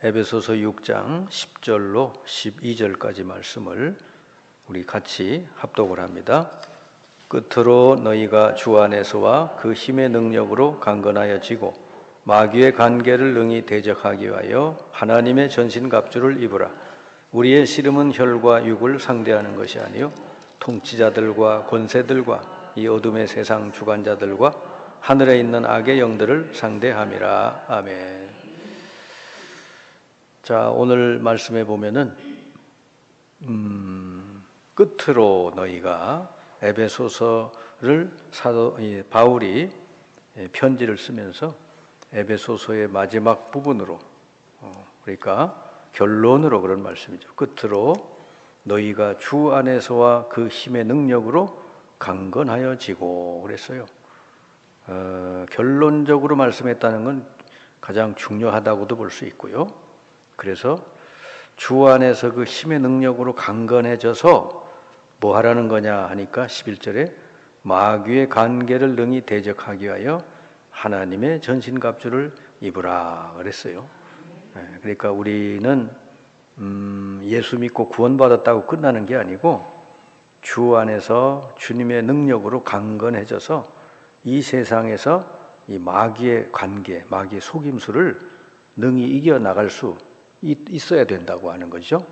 에베소서 6장 10절로 12절까지 말씀을 우리 같이 합독을 합니다. 끝으로 너희가 주 안에서와 그 힘의 능력으로 강건하여 지고 마귀의 관계를 능히 대적하기 위하여 하나님의 전신갑주를 입으라. 우리의 씨름은 혈과 육을 상대하는 것이 아니요 통치자들과 권세들과 이 어둠의 세상 주관자들과 하늘에 있는 악의 영들을 상대함이라. 아멘. 자, 오늘 말씀에 보면은 끝으로 너희가 에베소서를 바울이 편지를 쓰면서 에베소서의 마지막 부분으로 그러니까 결론으로 그런 말씀이죠. 끝으로 너희가 주 안에서와 그 힘의 능력으로 강건하여 지고 그랬어요. 결론적으로 말씀했다는 건 가장 중요하다고도 볼 수 있고요. 그래서 주 안에서 그 힘의 능력으로 강건해져서 뭐 하라는 거냐 하니까 11절에 마귀의 관계를 능히 대적하기 위하여 하나님의 전신갑주를 입으라 그랬어요. 그러니까 우리는 예수 믿고 구원받았다고 끝나는 게 아니고 주 안에서 주님의 능력으로 강건해져서 이 세상에서 이 마귀의 관계, 마귀의 속임수를 능히 이겨나갈 수 있어야 된다고 하는 거죠.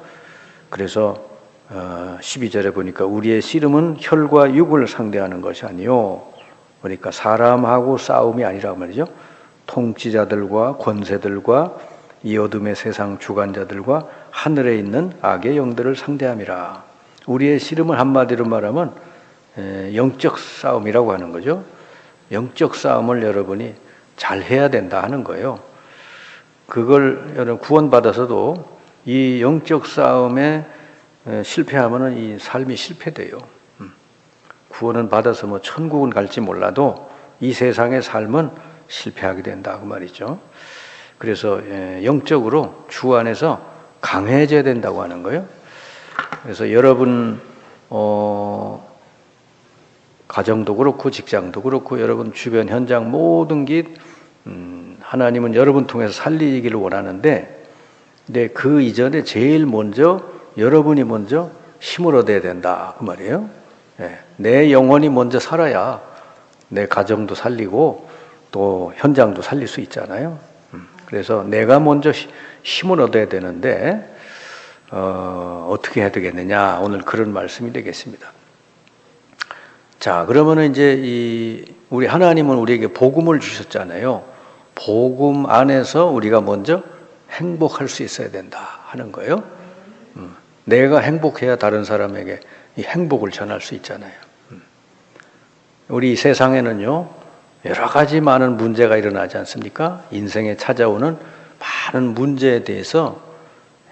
그래서 12절에 보니까 우리의 씨름은 혈과 육을 상대하는 것이 아니요, 그러니까 사람하고 싸움이 아니라 말이죠. 통치자들과 권세들과 이 어둠의 세상 주관자들과 하늘에 있는 악의 영들을 상대함이라. 우리의 씨름을 한마디로 말하면 영적 싸움이라고 하는 거죠. 영적 싸움을 여러분이 잘 해야 된다 하는 거예요. 그걸 여러분 구원받아서도 이 영적 싸움에 실패하면은 이 삶이 실패돼요. 구원은 받아서 뭐 천국은 갈지 몰라도 이 세상의 삶은 실패하게 된다 그 말이죠. 그래서 영적으로 주 안에서 강해져야 된다고 하는 거예요. 그래서 여러분 가정도 그렇고 직장도 그렇고 여러분 주변 현장 모든 게 하나님은 여러분 통해서 살리기를 원하는데, 근데 그 이전에 제일 먼저 여러분이 먼저 힘을 얻어야 된다 그 말이에요. 내 영혼이 먼저 살아야 내 가정도 살리고 또 현장도 살릴 수 있잖아요. 그래서 내가 먼저 힘을 얻어야 되는데 어떻게 해야 되겠느냐, 오늘 그런 말씀이 되겠습니다. 자, 그러면은 이제 우리 하나님은 우리에게 복음을 주셨잖아요. 복음 안에서 우리가 먼저 행복할 수 있어야 된다 하는 거예요. 내가 행복해야 다른 사람에게 이 행복을 전할 수 있잖아요. 우리 세상에는요, 여러 가지 많은 문제가 일어나지 않습니까? 인생에 찾아오는 많은 문제에 대해서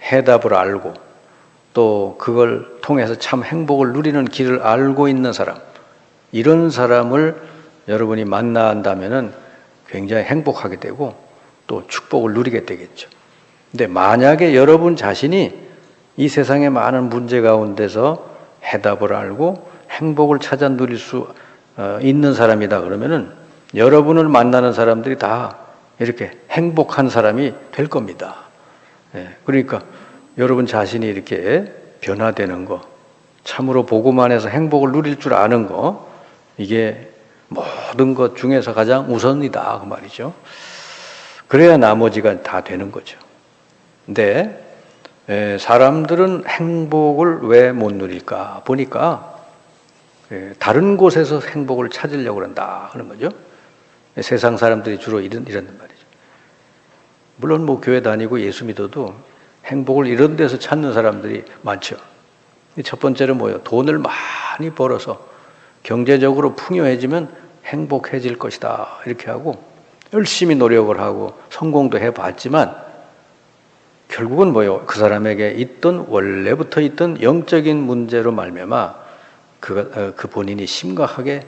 해답을 알고 또 그걸 통해서 참 행복을 누리는 길을 알고 있는 사람, 이런 사람을 여러분이 만난다면은 굉장히 행복하게 되고 또 축복을 누리게 되겠죠. 근데 만약에 여러분 자신이 이 세상의 많은 문제 가운데서 해답을 알고 행복을 찾아 누릴 수 있는 사람이다 그러면은 여러분을 만나는 사람들이 다 이렇게 행복한 사람이 될 겁니다. 그러니까 여러분 자신이 이렇게 변화되는 거, 참으로 복음 안에서 행복을 누릴 줄 아는 거, 이게 모든 것 중에서 가장 우선이다 그 말이죠. 그래야 나머지가 다 되는 거죠. 근데 사람들은 행복을 왜 못 누릴까 보니까 다른 곳에서 행복을 찾으려고 한다 하는 거죠. 세상 사람들이 주로 이런 말이죠. 물론 뭐 교회 다니고 예수 믿어도 행복을 이런 데서 찾는 사람들이 많죠. 첫 번째는 뭐예요? 돈을 많이 벌어서 경제적으로 풍요해지면 행복해질 것이다 이렇게 하고 열심히 노력을 하고 성공도 해봤지만 결국은 뭐예요? 그 사람에게 있던 원래부터 있던 영적인 문제로 말미암아 그 본인이 심각하게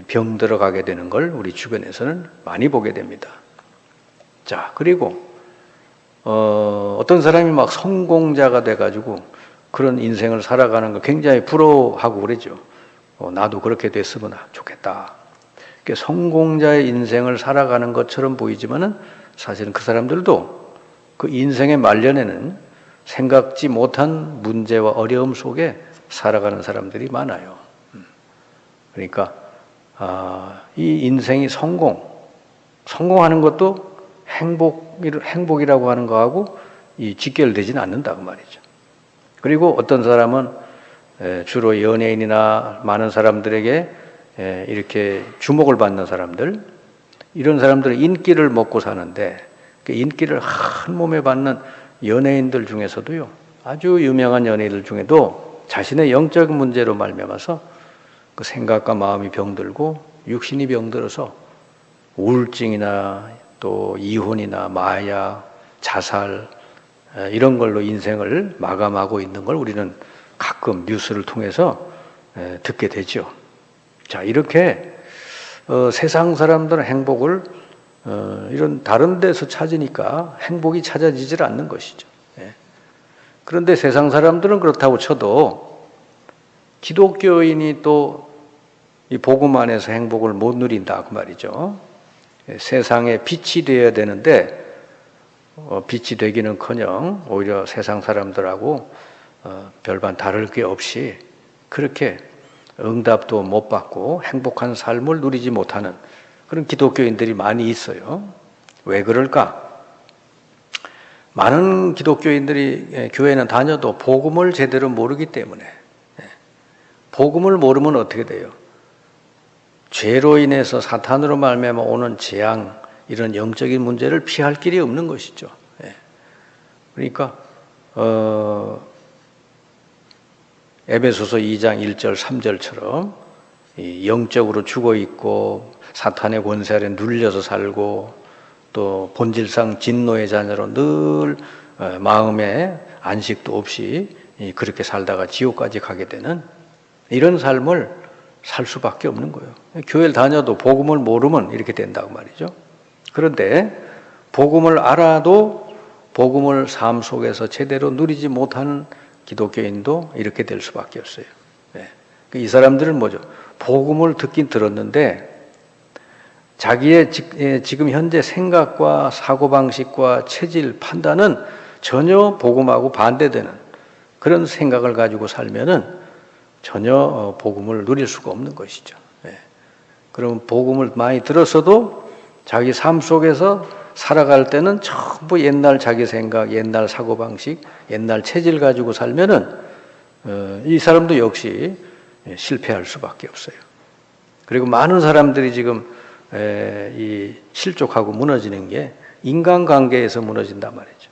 병들어가게 되는 걸 우리 주변에서는 많이 보게 됩니다. 자, 그리고 어떤 사람이 막 성공자가 돼가지고 그런 인생을 살아가는 거 굉장히 부러워하고 그러죠. 나도 그렇게 됐으면 좋겠다. 성공자의 인생을 살아가는 것처럼 보이지만은 사실은 그 사람들도 그 인생의 말년에는 생각지 못한 문제와 어려움 속에 살아가는 사람들이 많아요. 그러니까 이 인생이 성공하는 것도 행복이라고 하는 거하고 직결되지는 않는다 그 말이죠. 그리고 어떤 사람은 주로 연예인이나 많은 사람들에게 이렇게 주목을 받는 사람들, 이런 사람들은 인기를 먹고 사는데 그 인기를 한 몸에 받는 연예인들 중에서도요, 아주 유명한 연예인들 중에도 자신의 영적 문제로 말미암아서 그 생각과 마음이 병들고 육신이 병들어서 우울증이나 또 이혼이나 마약, 자살 이런 걸로 인생을 마감하고 있는 걸 우리는 가끔 뉴스를 통해서 듣게 되죠. 자, 이렇게 세상 사람들은 행복을 이런 다른 데서 찾으니까 행복이 찾아지질 않는 것이죠. 그런데 세상 사람들은 그렇다고 쳐도 기독교인이 또 이 복음 안에서 행복을 못 누린다 그 말이죠. 세상에 빛이 되어야 되는데 빛이 되기는커녕 오히려 세상 사람들하고 별반 다를 게 없이 그렇게 응답도 못 받고 행복한 삶을 누리지 못하는 그런 기독교인들이 많이 있어요. 왜 그럴까? 많은 기독교인들이 교회는 다녀도 복음을 제대로 모르기 때문에. 복음을 모르면 어떻게 돼요? 죄로 인해서 사탄으로 말미암아 오는 재앙, 이런 영적인 문제를 피할 길이 없는 것이죠. 그러니까 에베소서 2장 1절 3절처럼 영적으로 죽어 있고 사탄의 권세 아래 눌려서 살고 또 본질상 진노의 자녀로 늘 마음에 안식도 없이 그렇게 살다가 지옥까지 가게 되는 이런 삶을 살 수밖에 없는 거예요. 교회를 다녀도 복음을 모르면 이렇게 된다고 말이죠. 그런데 복음을 알아도 복음을 삶 속에서 제대로 누리지 못하는 기독교인도 이렇게 될 수밖에 없어요. 이 사람들은 뭐죠? 복음을 듣긴 들었는데 자기의 지금 현재 생각과 사고방식과 체질, 판단은 전혀 복음하고 반대되는 그런 생각을 가지고 살면은 전혀 복음을 누릴 수가 없는 것이죠. 그럼 복음을 많이 들었어도 자기 삶 속에서 살아갈 때는 전부 옛날 자기 생각, 옛날 사고방식, 옛날 체질 가지고 살면은 이 사람도 역시 실패할 수밖에 없어요. 그리고 많은 사람들이 지금 이 실족하고 무너지는 게 인간관계에서 무너진단 말이죠.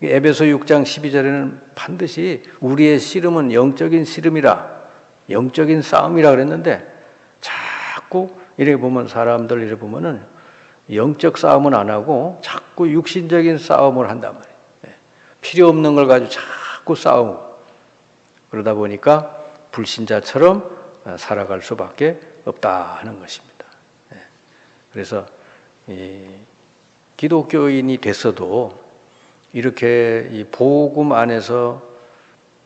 에베소 6장 12절에는 반드시 우리의 씨름은 영적인 씨름이라, 영적인 싸움이라 그랬는데 자꾸 이래 보면 사람들 이래 보면은 영적 싸움은 안 하고 자꾸 육신적인 싸움을 한단 말이에요. 필요 없는 걸 가지고 자꾸 싸우고 그러다 보니까 불신자처럼 살아갈 수밖에 없다 하는 것입니다. 그래서 이 기독교인이 됐어도 이렇게 이 복음 안에서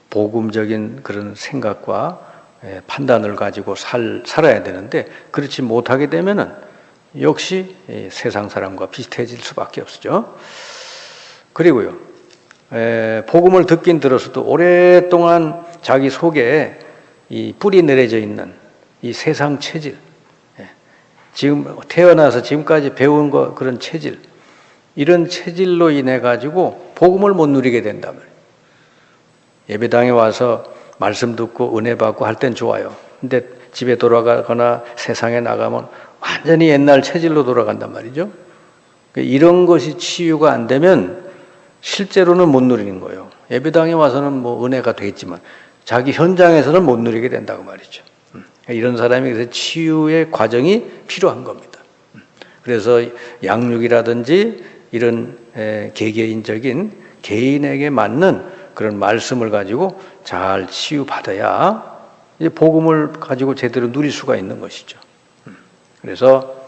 복음적인 그런 생각과 판단을 가지고 살아야 되는데 그렇지 못하게 되면은 역시 세상 사람과 비슷해질 수밖에 없죠. 그리고요, 복음을 듣긴 들었어도 오랫동안 자기 속에 이 뿌리 내려져 있는 이 세상 체질, 지금 태어나서 지금까지 배운 거 그런 체질, 이런 체질로 인해 가지고 복음을 못 누리게 된단 말이에요. 예배당에 와서 말씀 듣고 은혜 받고 할 땐 좋아요. 근데 집에 돌아가거나 세상에 나가면 완전히 옛날 체질로 돌아간단 말이죠. 이런 것이 치유가 안 되면 실제로는 못 누리는 거예요. 예배당에 와서는 뭐 은혜가 되겠지만 자기 현장에서는 못 누리게 된다고 말이죠. 이런 사람이 그래서 치유의 과정이 필요한 겁니다. 그래서 양육이라든지 이런 개개인적인 개인에게 맞는 그런 말씀을 가지고 잘 치유받아야 이제 복음을 가지고 제대로 누릴 수가 있는 것이죠. 그래서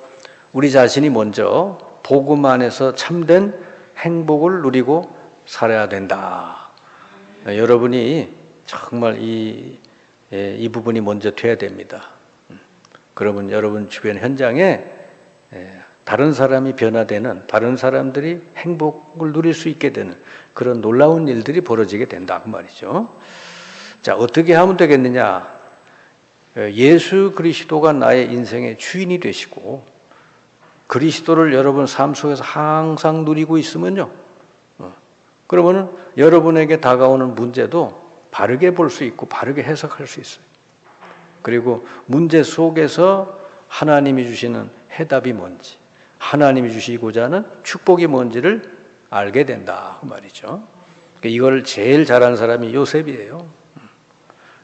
우리 자신이 먼저 복음 안에서 참된 행복을 누리고 살아야 된다. 여러분이 정말 이 부분이 먼저 돼야 됩니다. 그러면 여러분 주변 현장에 다른 사람이 변화되는, 다른 사람들이 행복을 누릴 수 있게 되는 그런 놀라운 일들이 벌어지게 된다 그 말이죠. 자, 어떻게 하면 되겠느냐? 예수 그리스도가 나의 인생의 주인이 되시고 그리스도를 여러분 삶 속에서 항상 누리고 있으면요, 그러면은 여러분에게 다가오는 문제도 바르게 볼 수 있고 바르게 해석할 수 있어요. 그리고 문제 속에서 하나님이 주시는 해답이 뭔지, 하나님이 주시고자 하는 축복이 뭔지를 알게 된다 그 말이죠. 이걸 제일 잘한 사람이 요셉이에요.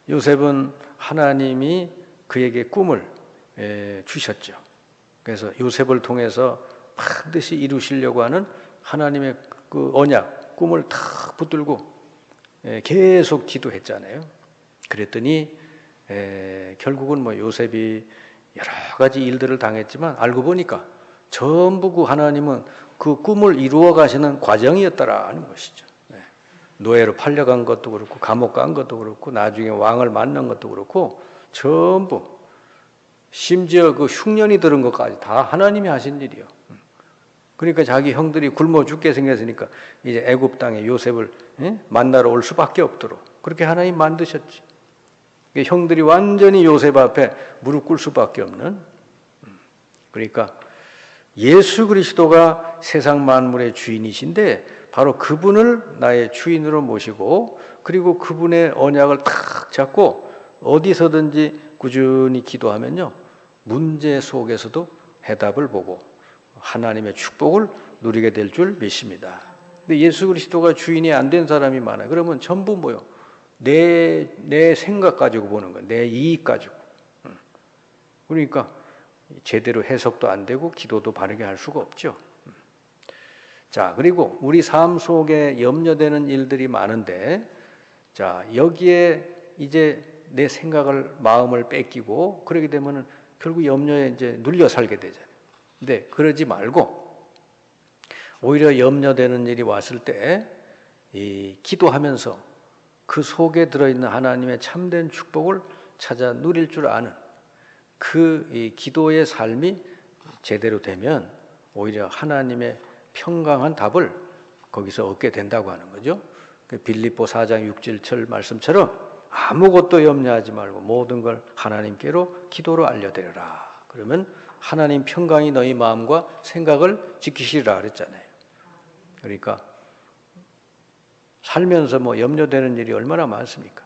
요셉은 하나님이 그에게 꿈을 주셨죠. 그래서 요셉을 통해서 반드시 이루시려고 하는 하나님의 그 언약, 꿈을 탁 붙들고 계속 기도했잖아요. 그랬더니 결국은 뭐 요셉이 여러 가지 일들을 당했지만 알고 보니까 전부 그 하나님은 그 꿈을 이루어 가시는 과정이었다라는 것이죠. 노예로 팔려간 것도 그렇고 감옥 간 것도 그렇고 나중에 왕을 만난 것도 그렇고 전부 심지어 그 흉년이 들은 것까지 다 하나님이 하신 일이요. 그러니까 자기 형들이 굶어 죽게 생겼으니까 이제 애굽 땅에 요셉을 만나러 올 수밖에 없도록 그렇게 하나님 만드셨지. 형들이 완전히 요셉 앞에 무릎 꿇을 수밖에 없는. 그러니까 예수 그리스도가 세상 만물의 주인이신데 바로 그분을 나의 주인으로 모시고 그리고 그분의 언약을 탁 잡고 어디서든지 꾸준히 기도하면요, 문제 속에서도 해답을 보고 하나님의 축복을 누리게 될 줄 믿습니다. 근데 예수 그리스도가 주인이 안 된 사람이 많아요. 그러면 전부 뭐요? 내 생각 가지고 보는 거예요. 내 이익 가지고. 그러니까 제대로 해석도 안 되고 기도도 바르게 할 수가 없죠. 자, 그리고 우리 삶 속에 염려되는 일들이 많은데, 자, 여기에 이제 내 생각을, 마음을 뺏기고 그러게 되면은 결국 염려에 이제 눌려 살게 되잖아요. 근데 그러지 말고 오히려 염려되는 일이 왔을 때 이 기도하면서 그 속에 들어있는 하나님의 참된 축복을 찾아 누릴 줄 아는 그 이 기도의 삶이 제대로 되면 오히려 하나님의 평강한 답을 거기서 얻게 된다고 하는 거죠. 빌립보 4장 6절 7 말씀처럼 아무것도 염려하지 말고 모든 걸 하나님께로 기도로 알려드려라. 그러면 하나님 평강이 너희 마음과 생각을 지키시리라 그랬잖아요. 그러니까 살면서 뭐 염려되는 일이 얼마나 많습니까?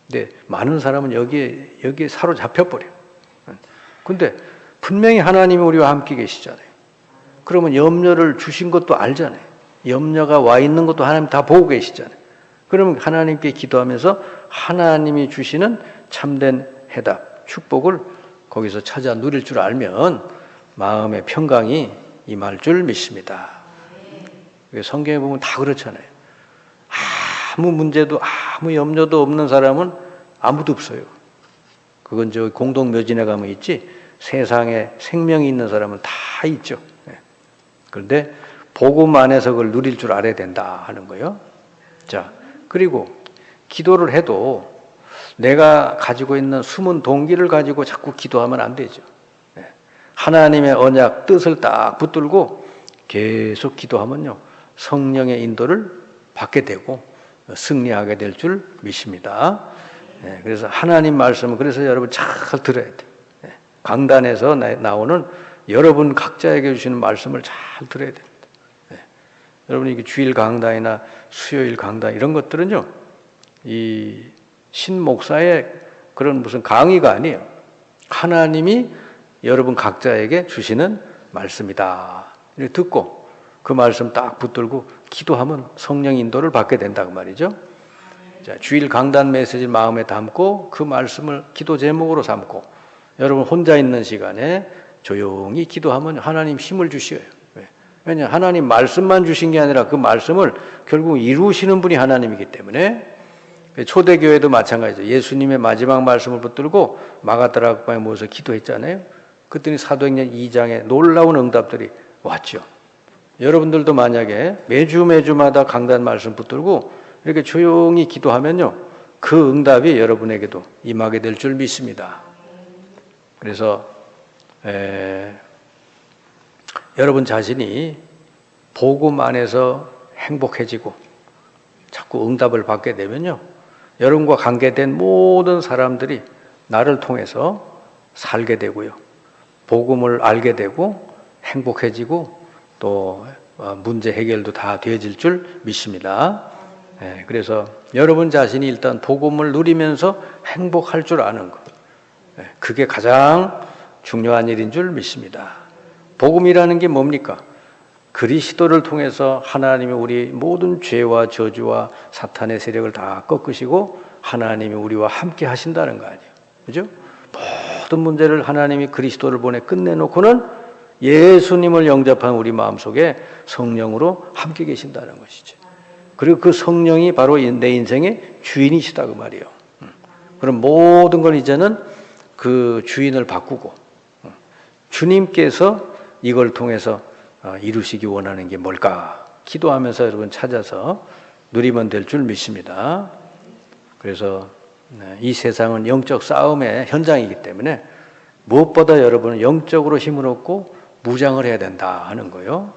근데 많은 사람은 여기에 사로잡혀 버려요. 근데 분명히 하나님이 우리와 함께 계시잖아요. 그러면 염려를 주신 것도 알잖아요. 염려가 와 있는 것도 하나님 다 보고 계시잖아요. 그러면 하나님께 기도하면서 하나님이 주시는 참된 해답, 축복을 거기서 찾아 누릴 줄 알면 마음의 평강이 임할 줄 믿습니다. 성경에 보면 다 그렇잖아요. 아무 문제도 아무 염려도 없는 사람은 아무도 없어요. 그건 저 공동묘진에 가면 있지, 세상에 생명이 있는 사람은 다 있죠. 그런데 복음 안에서 그걸 누릴 줄 알아야 된다 하는 거예요. 자, 그리고 기도를 해도 내가 가지고 있는 숨은 동기를 가지고 자꾸 기도하면 안 되죠. 하나님의 언약 뜻을 딱 붙들고 계속 기도하면요, 성령의 인도를 받게 되고 승리하게 될 줄 믿습니다. 그래서 하나님 말씀은 그래서 여러분 잘 들어야 돼요. 강단에서 나오는 여러분 각자에게 주시는 말씀을 잘 들어야 됩니다. 여러분 이게 주일 강단이나 수요일 강단 이런 것들은요, 이 신목사의 그런 무슨 강의가 아니에요. 하나님이 여러분 각자에게 주시는 말씀이다. 이렇게 듣고 그 말씀 딱 붙들고 기도하면 성령 인도를 받게 된다 그 말이죠. 자, 주일 강단 메시지를 마음에 담고 그 말씀을 기도 제목으로 삼고 여러분 혼자 있는 시간에 조용히 기도하면 하나님 힘을 주셔요. 왜냐하면 하나님 말씀만 주신 게 아니라 그 말씀을 결국 이루시는 분이 하나님이기 때문에. 초대교회도 마찬가지죠. 예수님의 마지막 말씀을 붙들고 마가다락방에 모여서 기도했잖아요. 그랬더니 사도행전 2장에 놀라운 응답들이 왔죠. 여러분들도 만약에 매주마다 강단 말씀 붙들고 이렇게 조용히 기도하면요, 그 응답이 여러분에게도 임하게 될 줄 믿습니다. 그래서 여러분 자신이 복음 안에서 행복해지고 자꾸 응답을 받게 되면요, 여러분과 관계된 모든 사람들이 나를 통해서 살게 되고요, 복음을 알게 되고 행복해지고 또 문제 해결도 다 되어질 줄 믿습니다. 그래서 여러분 자신이 일단 복음을 누리면서 행복할 줄 아는 것, 그게 가장 중요한 일인 줄 믿습니다. 복음이라는 게 뭡니까? 그리스도를 통해서 하나님이 우리 모든 죄와 저주와 사탄의 세력을 다 꺾으시고 하나님이 우리와 함께 하신다는 거 아니에요. 그죠? 모든 문제를 하나님이 그리스도를 보내 끝내놓고는 예수님을 영접한 우리 마음속에 성령으로 함께 계신다는 것이죠. 그리고 그 성령이 바로 내 인생의 주인이시다 그 말이에요. 그럼 모든 걸 이제는 그 주인을 바꾸고 주님께서 이걸 통해서 이루시기 원하는 게 뭘까? 기도하면서 여러분 찾아서 누리면 될 줄 믿습니다. 그래서 이 세상은 영적 싸움의 현장이기 때문에 무엇보다 여러분은 영적으로 힘을 얻고 무장을 해야 된다 하는 거예요.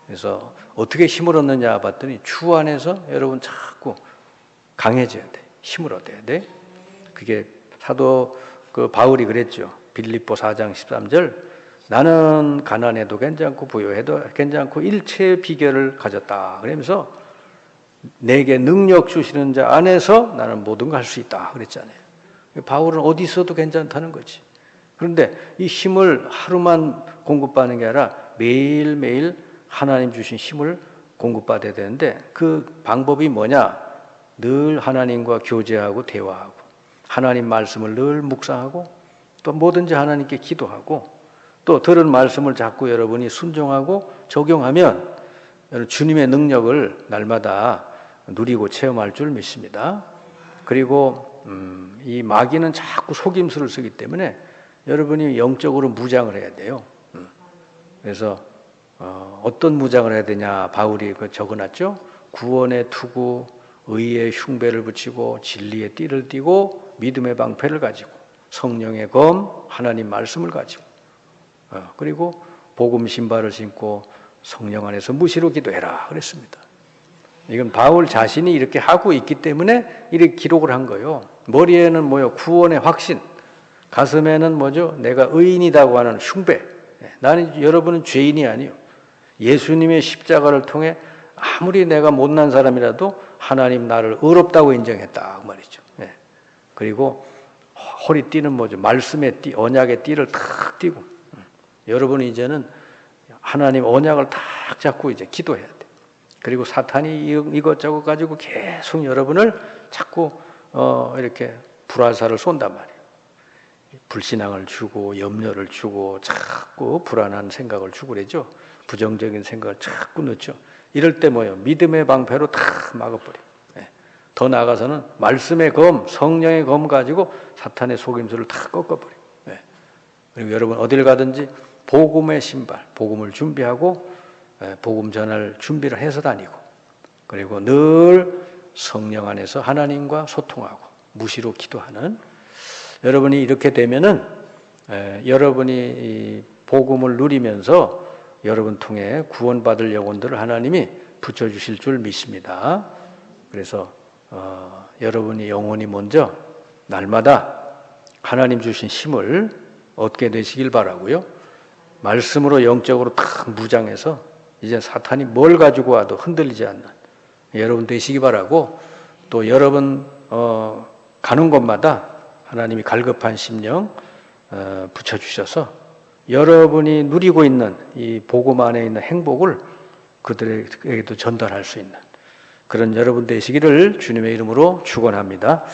그래서 어떻게 힘을 얻느냐 봤더니 주 안에서 여러분 자꾸 강해져야 돼. 힘을 얻어야 돼. 그게 사도 바울이 그랬죠. 빌립보 4장 13절, 나는 가난해도 괜찮고 부유해도 괜찮고 일체의 비결을 가졌다. 그러면서 내게 능력 주시는 자 안에서 나는 모든 걸 할 수 있다 그랬잖아요. 바울은 어디 있어도 괜찮다는 거지. 그런데 이 힘을 하루만 공급받는 게 아니라 매일매일 하나님 주신 힘을 공급받아야 되는데 그 방법이 뭐냐? 늘 하나님과 교제하고 대화하고 하나님 말씀을 늘 묵상하고 또 뭐든지 하나님께 기도하고 또 들은 말씀을 자꾸 여러분이 순종하고 적용하면 주님의 능력을 날마다 누리고 체험할 줄 믿습니다. 그리고 이 마귀는 자꾸 속임수를 쓰기 때문에 여러분이 영적으로 무장을 해야 돼요. 그래서 어떤 무장을 해야 되냐 바울이 적어놨죠. 구원의 투구, 의의 흉배를 붙이고 진리의 띠를 띠고 믿음의 방패를 가지고 성령의 검, 하나님 말씀을 가지고 그리고 복음 신발을 신고 성령 안에서 무시로 기도해라 그랬습니다. 이건 바울 자신이 이렇게 하고 있기 때문에 이렇게 기록을 한 거예요. 머리에는 뭐요? 구원의 확신, 가슴에는 뭐죠? 내가 의인이라고 하는 흉배. 나는 여러분은 죄인이 아니요. 예수님의 십자가를 통해 아무리 내가 못난 사람이라도 하나님 나를 의롭다고 인정했다 그 말이죠. 그리고 허리띠는 뭐죠? 말씀의 띠, 언약의 띠를 탁 띠고 여러분이 이제는 하나님 언약을 탁 잡고 이제 기도해야 돼. 그리고 사탄이 이것저것 가지고 계속 여러분을 자꾸 이렇게 불화살을 쏜단 말이에요. 불신앙을 주고 염려를 주고 자꾸 불안한 생각을 주고 그러죠. 부정적인 생각을 자꾸 넣죠. 이럴 때 뭐예요? 믿음의 방패로 탁 막아버려요. 더 나아가서는 말씀의 검, 성령의 검 가지고 사탄의 속임수를 탁 꺾어버려요. 그리고 여러분 어딜 가든지 복음의 신발, 복음을 준비하고 복음 전할 준비를 해서 다니고 그리고 늘 성령 안에서 하나님과 소통하고 무시로 기도하는 여러분이 이렇게 되면은 여러분이 이 복음을 누리면서 여러분 통해 구원받을 영혼들을 하나님이 붙여주실 줄 믿습니다. 그래서 여러분이 영혼이 먼저 날마다 하나님 주신 힘을 얻게 되시길 바라고요. 말씀으로 영적으로 탁 무장해서 이제 사탄이 뭘 가지고 와도 흔들리지 않는 여러분 되시기 바라고 또 여러분 가는 곳마다 하나님이 갈급한 심령 붙여주셔서 여러분이 누리고 있는 이 복음 안에 있는 행복을 그들에게도 전달할 수 있는 그런 여러분 되시기를 주님의 이름으로 축원합니다.